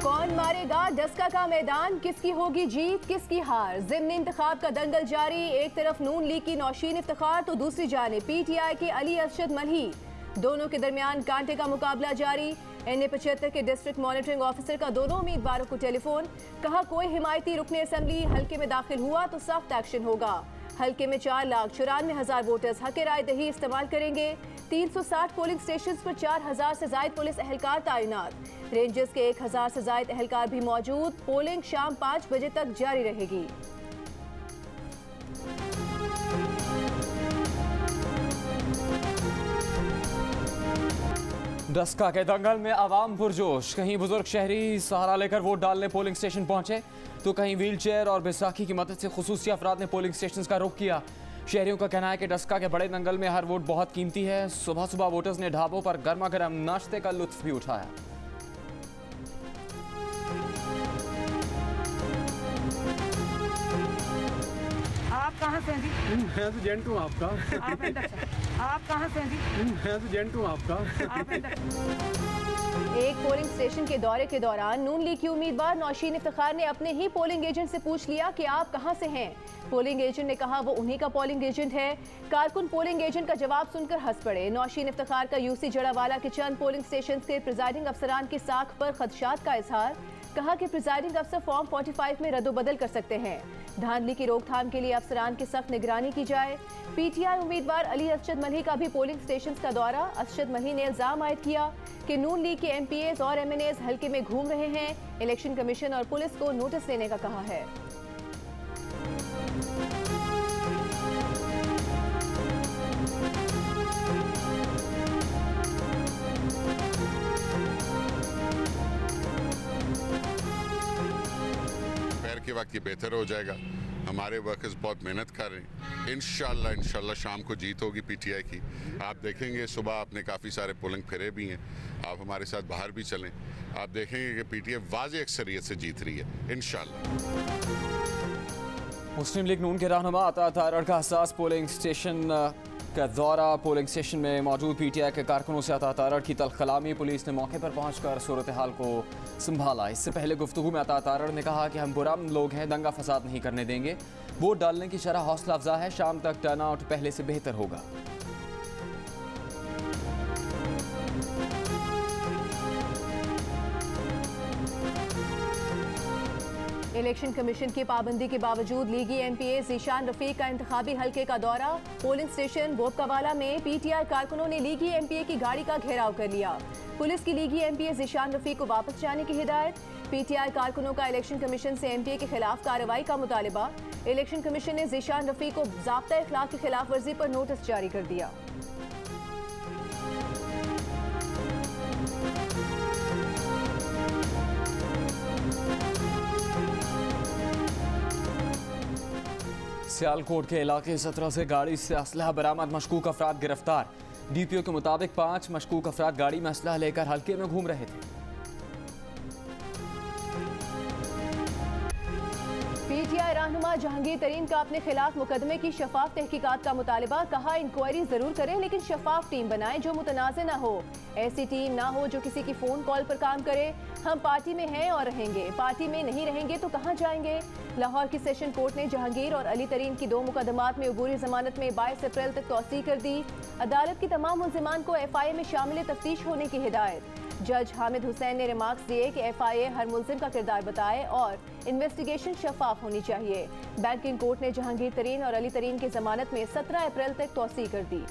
कौन मारेगा डस्का का मैदान, किसकी होगी जीत किसकी हार। ज़िम्नी इंतखाब का दंगल जारी, एक तरफ नून लीग की नौशीन इफ्तिखार तो दूसरी जानिब पीटीआई के अली अरशद मल्ही। दोनों के दरमियान कांटे का मुकाबला जारी। NA-75 के डिस्ट्रिक्ट मॉनिटरिंग ऑफिसर का दोनों उम्मीदवारों को टेलीफोन, कहा कोई हिमायती रुकने असेंबली हल्के में दाखिल हुआ तो सख्त एक्शन होगा। हल्के में 4,94,000 वोटर्स हक राय दही इस्तेमाल करेंगे। 360 पोलिंग स्टेशन पर 4,000 से जायद पुलिस एहलकार तैनात। रेंजर्स के 1,000 से जायद एहलकार भी मौजूद। पोलिंग शाम 5 बजे तक जारी रहेगी। डस्का के दंगल में आवाम पुरजोश, कहीं बुजुर्ग शहरी सहारा लेकर वोट डालने पोलिंग स्टेशन पहुंचे तो कहीं व्हील चेयर और बैसाखी की मदद से खुसूसी अफराद ने पोलिंग स्टेशन का रुख किया। शहरियों का कहना है कि डस्का के बड़े दंगल में हर वोट बहुत कीमती है। सुबह सुबह वोटर्स ने ढाबों पर गर्मा गर्म नाश्ते का लुत्फ भी उठाया। आप कहाँ से हैं जी? मैं तो एजेंट हूँ आपका। आप कहाँ से हैं जी? मैं तो एजेंट हूँ आपका। आप एक पोलिंग स्टेशन के दौरे के दौरान नून लीग की उम्मीदवार नौशीन इफ्तिखार ने अपने ही पोलिंग एजेंट से पूछ लिया कि आप कहां से हैं। पोलिंग एजेंट ने कहा वो उन्हीं का पोलिंग एजेंट है। कारकुन पोलिंग एजेंट का जवाब सुनकर हंस पड़े। नौशीन इफ्तिखार का यूसी जड़ावाला के चंद पोलिंग स्टेशन के प्रिजाइडिंग अफसरान की साख पर खदशात का इजहार, कहा कि प्रिजाइडिंग अफसर फॉर्म 45 में रद्दोबदल कर सकते हैं। धांधली की रोकथाम के लिए अफसरान की सख्त निगरानी की जाए। पीटीआई उम्मीदवार अली अरशद मल्ही का भी पोलिंग स्टेशन का दौरा। अरशद मल्ही ने इल्जाम आयद किया कि नून लीग के MPAs और MNAs हल्के में घूम रहे हैं। इलेक्शन कमीशन और पुलिस को नोटिस देने का कहा है। के वक्त ये बेहतर हो जाएगा। हमारे वर्कर्स बहुत मेहनत कर रहे हैं। इंशाल्लाह शाम को जीत होगी पीटीआई की। आप देखेंगे सुबह आपने काफ़ी सारे पोलिंग फिरे भी हैं। आप हमारे साथ बाहर भी चलें, आप देखेंगे कि पीटीआई वाज़ेह अक्सरियत से जीत रही है इंशाल्लाह। मुस्लिम लीग नून के रहनुमा अता तारड़ का हसास पोलिंग स्टेशन का दौरा। पोलिंग स्टेशन में मौजूद पीटीआई के कारकुनों से अता तारड़ की तल्ख कलामी। पुलिस ने मौके पर पहुंचकर सूरत हाल को संभाला। इससे पहले गुफ्तगू में अता तारड़ ने कहा कि हम पुरअमन लोग हैं, दंगा फसाद नहीं करने देंगे। वोट डालने की शरह हौसला अफजा है, शाम तक टर्नआउट पहले से बेहतर होगा। इलेक्शन कमीशन की पाबंदी के बावजूद लीगी MPA ज़ीशान रफीक का इंतखाबी हल्के का दौरा। पोलिंग स्टेशन बोबकावाला में पीटीआई कारकुनों ने लीगी MPA की गाड़ी का घेराव कर लिया। पुलिस की लीगी MPA ज़ीशान रफीक को वापस जाने की हिदायत। पीटीआई कारकुनों का इलेक्शन कमीशन से MPA के खिलाफ कार्रवाई का मुतालबा। इलेक्शन कमीशन ने ज़ीशान रफीक को ज़ाब्ता इखलाक की खिलाफ वर्जी पर नोटिस जारी कर दिया। सियालकोट के इलाके 17 से गाड़ी से असलहा बरामद, मशकूक अफराद गिरफ्तार। DPO के मुताबिक 5 मशकूक अफराद गाड़ी में असलहा लेकर हल्के में घूम रहे थे। पीटीआई रहनुमा जहांगीर तरीन का अपने खिलाफ मुकदमे की शफाफ तहकीकात का मुतालबा। कहा इंक्वायरी जरूर करें लेकिन शफाफ टीम बनाएं जो मुतनाज़ ना हो। ऐसी टीम ना हो जो किसी की फ़ोन कॉल पर काम करे। हम पार्टी में हैं और रहेंगे, पार्टी में नहीं रहेंगे तो कहाँ जाएंगे। लाहौर की सेशन कोर्ट ने जहांगीर और अली तरीन की 2 मुकदमात में अबूरी जमानत में 22 अप्रैल तक तौसीह कर दी। अदालत की तमाम मुल्जिमान को FIA में शामिल तफ्तीश होने की हिदायत। जज हामिद हुसैन ने रिमार्क्स दिए कि FIA हर मुल्जिम का किरदार बताए और इन्वेस्टिगेशन शफाफ होनी चाहिए। बैंकिंग कोर्ट ने जहांगीर तरीन और अली तरीन की जमानत में 17 अप्रैल तक तौसीह कर दी।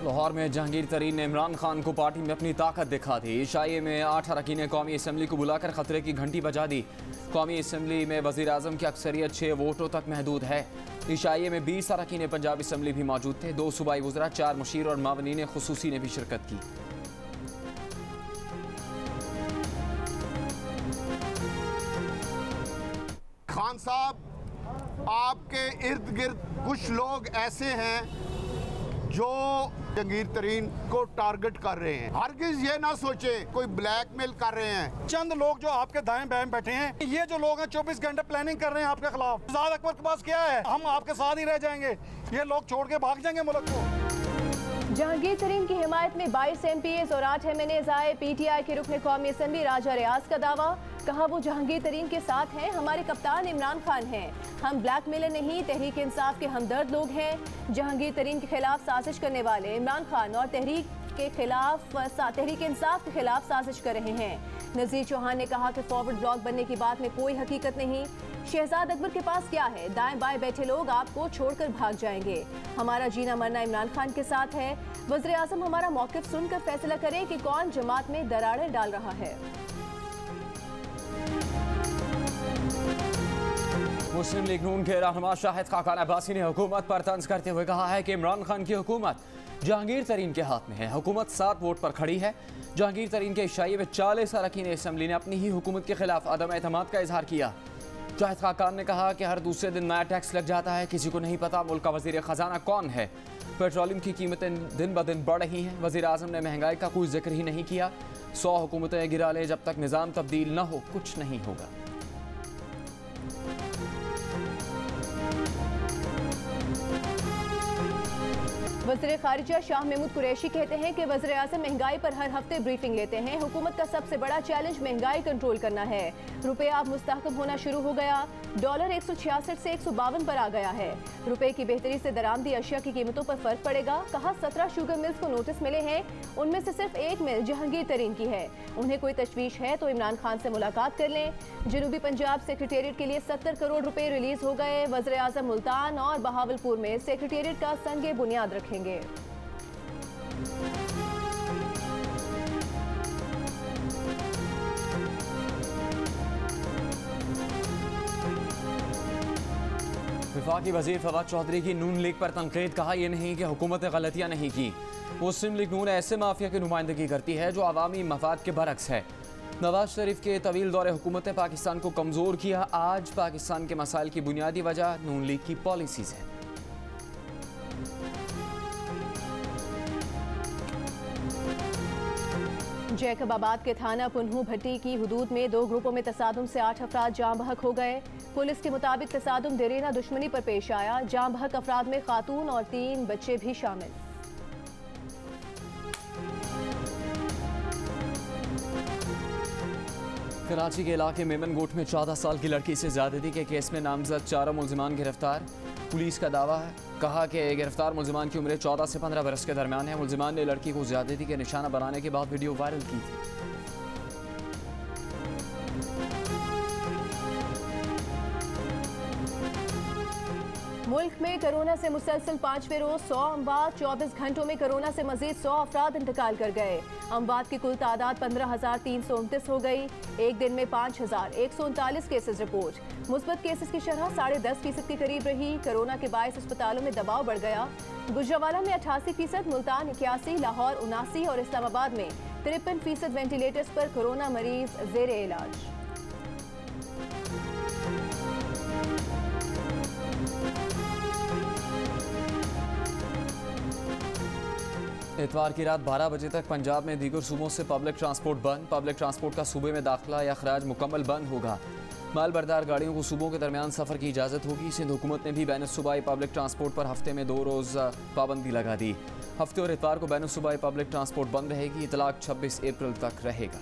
लाहौर में जहांगीर तरीन ने इमरान खान को पार्टी में अपनी ताकत दिखा दी। इशाइये में 8 अरकान कौमी असम्बली को बुलाकर खतरे की घंटी बजा दी। कौमी असम्बली में वज़ीर आज़म की अक्सरियत 6 वोटों तक महदूद है। इशाइये में 20 अरकान पंजाब असम्बली भी मौजूद थे। 2 सूबाई वज़रा, 4 मुशीर और मावनीन खुसूसी ने भी शिरकत की। खान साहब, आपके इर्द गिर्द कुछ लोग ऐसे हैं जो जहांगीर तरीन को टारगेट कर रहे हैं। हरगिज ये ना सोचे कोई ब्लैकमेल कर रहे हैं। चंद लोग जो आपके दाएं बाएं बैठे हैं, ये जो लोग हैं 24 घंटे प्लानिंग कर रहे हैं आपके खिलाफ। शहजाद अकबर के पास क्या है? हम आपके साथ ही रह जाएंगे, ये लोग छोड़ के भाग जाएंगे मुल्क को। जहांगीर तरीन की हिमायत में 22 MPs और 8 MNAs आए। PTI के रुकन कौमी असम्बली राजा रियाज का दावा, कहा वो जहांगीर तरीन के साथ हैं। हमारे कप्तान इमरान खान हैं, हम ब्लैकमेलर नहीं, तहरीक इंसाफ के हमदर्द लोग हैं। जहांगीर तरीन के खिलाफ साजिश करने वाले इमरान खान और तहरीक इंसाफ के खिलाफ साजिश कर रहे हैं। नजीर चौहान ने कहा कि फॉरवर्ड ब्लॉक बनने की बात में कोई हकीकत नहीं। शहजाद अकबर के पास क्या है? दाएं बाएं बैठे लोग आपको छोड़कर भाग जाएंगे। हमारा जीना मरना इमरान खान के साथ है। वज़ीर आज़म हमारा मौक़िफ़ सुनकर फैसला करें कि कौन जमात में दरारें डाल रहा है। मुस्लिम लीग नून के रहनुमा शाहिद खाकान अब्बासी ने हुकूमत पर तंज करते हुए कहा है कि इमरान खान की हुकूमत जहांगीर तरीन के हाथ में है। हुकूमत 7 वोट पर खड़ी है। जहांगीर तरीन के इशारे में 40 अरकान असम्बली ने अपनी ही हुकूमत के खिलाफ अदम एतमाद का इजहार किया। शाहिद खाकान ने कहा कि हर दूसरे दिन नया टैक्स लग जाता है, किसी को नहीं पता मुल्क का वजीर खजाना कौन है। पेट्रोलियम की कीमतें दिन ब दिन बढ़ रही हैं। वजीर आज़म ने महंगाई का कोई जिक्र ही नहीं किया। 100 हुकूमतें गिरा ले, जब तक निज़ाम तब्दील न हो कुछ नहीं होगा। वज़ीर ख़ारिजा शाह महमूद कुरैशी कहते हैं कि वज़ीर आज़म महंगाई पर हर हफ्ते ब्रीफिंग लेते हैं। हुकूमत का सबसे बड़ा चैलेंज महंगाई कंट्रोल करना है। रुपये अब मुस्तहकम होना शुरू हो गया। डॉलर 166 से 152 पर आ गया है। रुपये की बेहतरी से दरामदी अशिया की कीमतों पर फर्क पड़ेगा। कहा 17 शुगर मिल्स को नोटिस मिले हैं, उनमें से सिर्फ एक मिल जहांगीर तरीन की है। उन्हें कोई तशवीश है तो इमरान खान से मुलाकात कर लें। जनूबी पंजाब सेक्रेटेरिएट के लिए 70 करोड़ रुपए रिलीज हो गए। वज़ीर आज़म मुल्तान और बहावलपुर में सेक्रेटेरिएट का संगे बुनियाद रखेंगे। वफाकी वज़ीर फवाद चौधरी की नून लीग पर तनकीद, कहा यह नहीं कि हुकूमत ने गलतियां नहीं की। मुस्लिम लीग नून ऐसे माफिया की नुमाइंदगी करती है जो अवामी मफाद के बरक्स है। नवाज शरीफ के तवील दौरे हुकूमत ने पाकिस्तान को कमज़ोर किया। आज पाकिस्तान के मसाइल की बुनियादी वजह नून लीग की पॉलिसीज़ है। जैकबाबाद के थाना पुन्हू भट्टी की हुदूद में 2 ग्रुपों में तसादुम से 8 अफराद जाम बहक हो गए। पुलिस के मुताबिक तसादुम देरीना दुश्मनी पर पेश आया। जाम बहक अफराद में खातून और 3 बच्चे भी शामिल। कराची के इलाके मेमनगोट में 14 साल की लड़की से ज्यादती के केस में नामजद 4 मुलजिमान गिरफ्तार। पुलिस का दावा है, कहा कि गिरफ्तार मुलजिमान की उम्र 14 से 15 बरस के दरमियान है। मुलजिमान ने लड़की को ज्यादती के निशाना बनाने के बाद वीडियो वायरल की थी। मुल्क में कोरोना से मुसलसल 5वें रोज 100 अमवात। 24 घंटों में कोरोना से मजीद 100 अफराद इंतकाल कर गए। अमवात की कुल तादाद 15,329 हो गई। एक दिन में 5,139 केसेस रिपोर्ट। मुस्बत केसेस की शरह 10.5% के करीब रही। कोरोना के बायस अस्पतालों में दबाव बढ़ गया। गुजरावाला में 88%, मुल्तान 81%, लाहौर 79% और इस्लामाबाद में 53% वेंटिलेटर्स पर कोरोना मरीज जेर इलाज। इतवार की रात 12 बजे तक पंजाब में दीगर सूबों से पब्लिक ट्रांसपोर्ट बंद। पब्लिक ट्रांसपोर्ट का सूबे में दाखिला या खराज मुकम्मल बंद होगा। माल बरदार गाड़ियों को सूबों के दरमियान सफ़र की इजाज़त होगी। सिंध हुकूमत ने भी बैन सूबाई पब्लिक ट्रांसपोर्ट पर हफ्ते में 2 रोज़ पाबंदी लगा दी। हफ्ते और इतवार को बैन सूबाई पब्लिक ट्रांसपोर्ट बंद रहेगी। इतलाक 26 अप्रैल तक रहेगा।